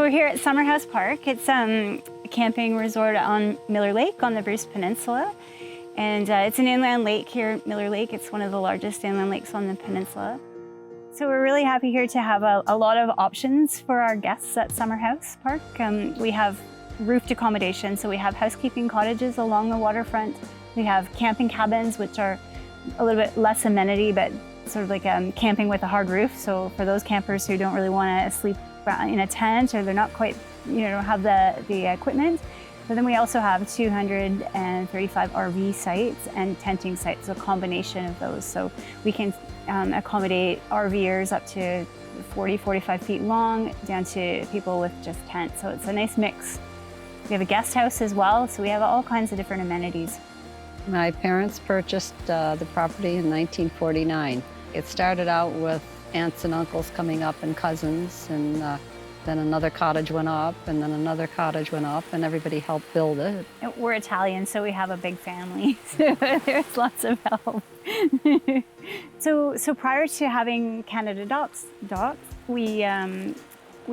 we're here at Summer House Park. It's a camping resort on Miller Lake on the Bruce Peninsula. And it's an inland lake here, Miller Lake. It's one of the largest inland lakes on the peninsula. So we're really happy here to have a lot of options for our guests at Summer House Park. We have roofed accommodation, so we have housekeeping cottages along the waterfront. We have camping cabins, which are a little bit less amenity, but sort of like camping with a hard roof. So for those campers who don't really want to sleep in a tent, or they're not quite, don't have the equipment. But then we also have 235 RV sites and tenting sites, so a combination of those. So we can accommodate RVers up to 40, 45 feet long, down to people with just tents. So it's a nice mix. We have a guest house as well, so we have all kinds of different amenities. My parents purchased the property in 1949. It started out with aunts and uncles coming up and cousins, and then another cottage went up, and then another cottage went up, and everybody helped build it. We're Italian, so we have a big family, so there's lots of help. So prior to having CanadaDocks, we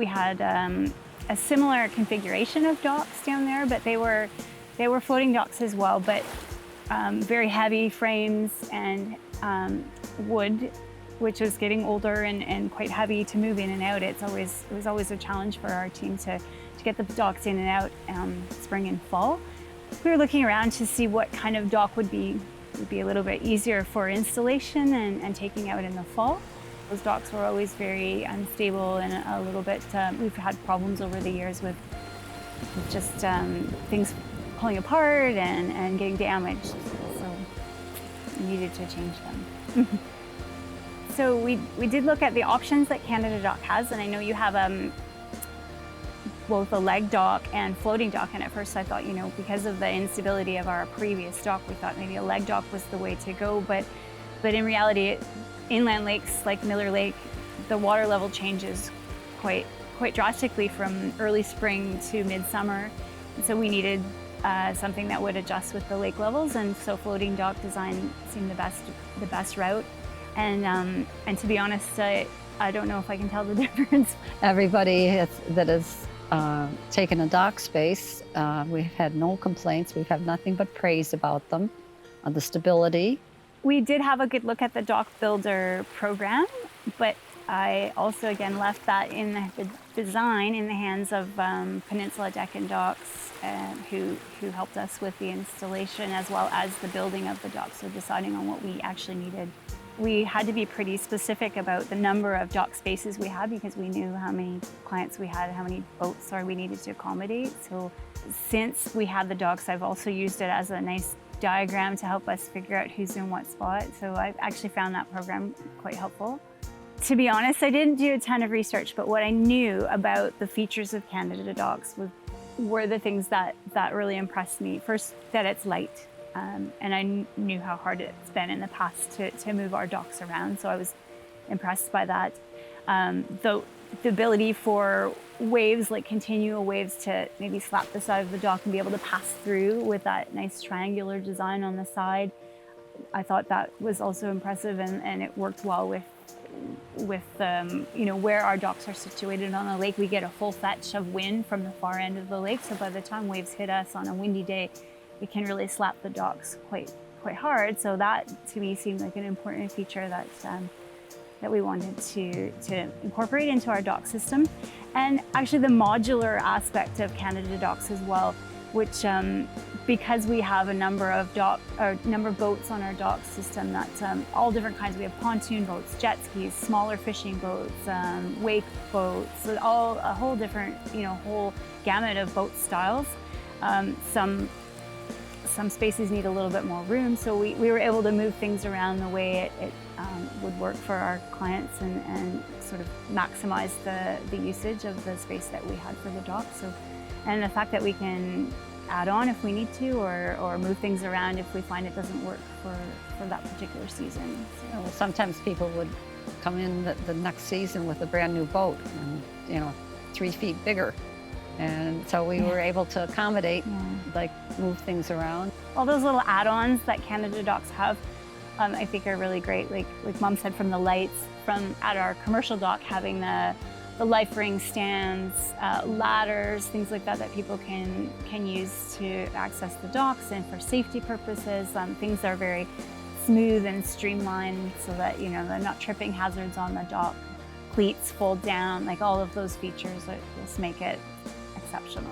had a similar configuration of docks down there, but they were floating docks as well, but very heavy frames and wood, which was getting older and quite heavy to move in and out. It was always a challenge for our team to get the docks in and out spring and fall. We were looking around to see what kind of dock would be a little bit easier for installation and taking out in the fall. Those docks were always very unstable and a little bit, we've had problems over the years with just things pulling apart and getting damaged. So we needed to change them. So we did look at the options that CanadaDock has, and I know you have both a leg dock and floating dock, and at first I thought, because of the instability of our previous dock, we thought maybe a leg dock was the way to go, but in reality, inland lakes like Miller Lake, the water level changes quite drastically from early spring to midsummer, and so we needed something that would adjust with the lake levels, and so floating dock design seemed the best route. And to be honest, I don't know if I can tell the difference. Everybody that has taken a dock space, we've had no complaints. We've had nothing but praise about them, the stability. We did have a good look at the dock builder program, but I also again left that in the design in the hands of Peninsula Deck and Docks, who helped us with the installation as well as the building of the dock, so deciding on what we actually needed. We had to be pretty specific about the number of dock spaces we had because we knew how many clients we had, how many boats we needed to accommodate. So since we had the docks, I've also used it as a nice diagram to help us figure out who's in what spot. So I've actually found that program quite helpful. To be honest, I didn't do a ton of research, but what I knew about the features of CanadaDocks were the things that really impressed me. First, that it's light. And I knew how hard it's been in the past to move our docks around, so I was impressed by that. The ability for waves, like continual waves, to maybe slap the side of the dock and be able to pass through with that nice triangular design on the side, I thought that was also impressive, and it worked well with where our docks are situated on the lake. We get a full fetch of wind from the far end of the lake, so by the time waves hit us on a windy day, we can really slap the docks quite hard. So that to me seemed like an important feature that we wanted to incorporate into our dock system. And actually the modular aspect of CanadaDocks as well, which because we have a number of boats on our dock system, that all different kinds. We have pontoon boats, jet skis, smaller fishing boats, wake boats, so a whole different, whole gamut of boat styles. Some spaces need a little bit more room, so we were able to move things around the way it would work for our clients and sort of maximize the usage of the space that we had for the dock. So, and the fact that we can add on if we need to, or move things around if we find it doesn't work for that particular season. So sometimes people would come in the next season with a brand new boat and 3 feet bigger. And so we were able to accommodate, move things around. All those little add-ons that CanadaDocks have, I think are really great. Like Mom said, from the lights, from at our commercial dock, having the the life ring stands, ladders, things like that that people can use to access the docks, and for safety purposes, things that are very smooth and streamlined so that they're not tripping hazards on the dock. Cleats fold down, like all of those features that just make it exceptional.